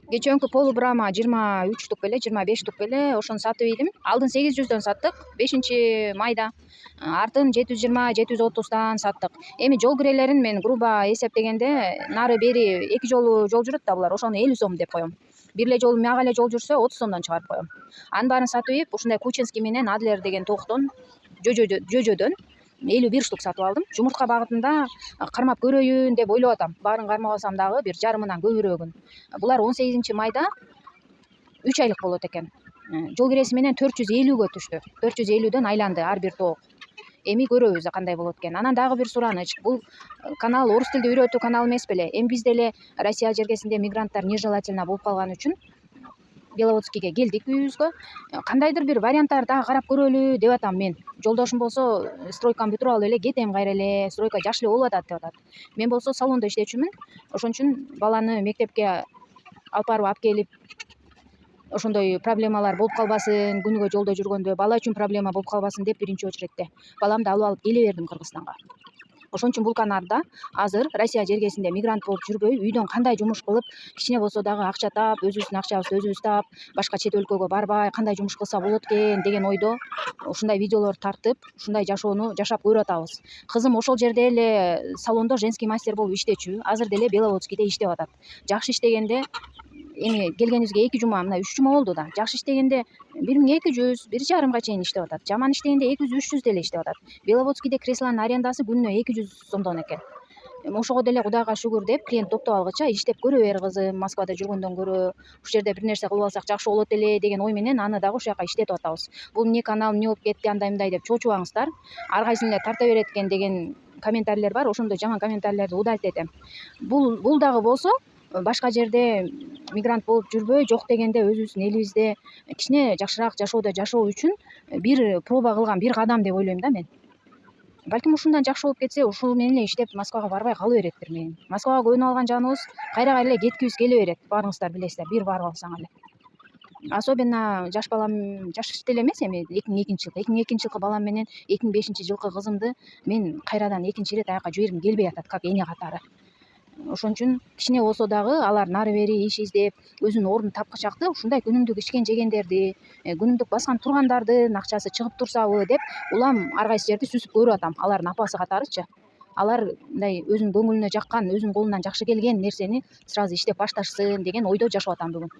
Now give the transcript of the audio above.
Кечээнкү полубрама 23 беле 25 беле ошону сатып ийдим. Алдын 800дөн саттык 5 майда. Артын 720 730 саттык. Эми жол кирелерин мен грубо эсептегенде нары бери 2 жолу жол жүрөт да булар, ошону 50 сом деп коем. Бир эле жолу мага эле жол жүрсө 30 сомдон чыгарып коем. Анын баарын сатып ийип, ушундай Кучинский менен Адлер деген токтон жөжөдөн 51 штук сатып алдым. Жумуртка багытында кармап көрөйүн деп ойлоп атам. Баарын кармабасам дагы бир жарымынан көбүрөгүн. Булар 18 майда 3 айлык болот экен. Жол киреси менен 450гө түштү. 450дөн айланды ар бир тоок. Эми көрөбүз кандай болот экен. Анан дагы бир сураныч. Бул канал орус тилди үйрөтүү каналы эмес беле? Эми биз деле Россия жергесинде мигранттар нежелательно болуп калган үчүн Беловодскийге келдик үйүбүзгө. Кандайдыр бир варианттар дагы карап көрөлү деп атам мен. Жолдошум болсо стройканы бүтүрүп алып эле кетем кайра эле, стройка жакшы эле болуп атат деп атат. Мен болсо салондо иштечүмүн. Ошон үчүн баланы мектепке алып барып алып келип ошондой проблемалар болуп калбасын, күнүгө жолдо жүргөндө бала үчүн проблема болуп калбасын деп биринчи очередте баламды алып келе бердим Кыргызстанга. Ошон үчүн бул каналда азыр Россия жергесинде мигрант болуп жүрбөй, үйдөн кандай жумуш кылып, кичине болсо дагы акча таап, өзүбүздүн акчабызды өзүбүз таап, башка чет өлкөгө барбай кандай жумуш кылса болот экен деген ойдо ушундай видеолорду тартып, ушундай жашоону жашап көрүп атабыз. Кызым ошол жерде эле салондо женский мастер болуп иштечү. Азыр деле Беловодскийде иштеп атат. Жакшы иштегенде эми келгенибизге 2 жума, мына 3 жума болду да. Жакшы иштегенде 1200, 1,5 чейин иштеп атат. Жаман иштегенде 200, 300 деле иштеп атат. Беловодскийде креслонун арендасы күнүнө 200 сомдон экен. Ошого деле Кудайга шүгүр деп, клиент топтоп алгыча иштеп көрө бер кызым, Москвада жүргөндөн көрө, ушул жерде бир нерсе кылып алсак жакшы болот эле деген ой менен аны дагы ушул жака иштетип атабыз. Бул эмне канал, эмне болуп кетти андай мындай деп чоочубаңыздар. Ар кайсысын эле тарта берет экен деген комментарийлер бар. Ошондой жаман комментарийлерди удалить этем. Бул дагы болсо башка жерде мигрант болуп жүрбөй, жок дегенде өзүбүздүн элибизде кичине жакшыраак жашоодо жашоо үчүн бир проба кылган бир кадам деп ойлойм да мен. Балким ушундан жакшы болуп кетсе, ушул менен эле иштеп Москвага барбай кала береттирмин. Москвага көнүп алган жаныбыз кайра эле кеткибиз келе берет. Баарыңыздар билесиздер, бир барып алсаң эле. Особенно жаш балам, жаш деле эмес эми 2002 жылкы. 2002 жылкы балам менен 2005 жылкы кызымды мен кайрадан экинчи ирет аяка жибергим келбей атат, как эне катары. Ошон үчүн кичине болсо дагы алар нары бери иш издеп, өзүнүн ордун тапкычакты ушундай күнүмдүк ичкен жегендерди, күнүмдүк баскан тургандардын акчасы чыгып турсабы деп улам ар кайсы жерди сүзүп көрүп атам. Алардын апасы катарычы. Алар мындай өзүнүн көңүлүнө жаккан, өзүнүн колунан жакшы келген нерсени сразу иштеп башташсын деген ойдо жашап атам бүгүн.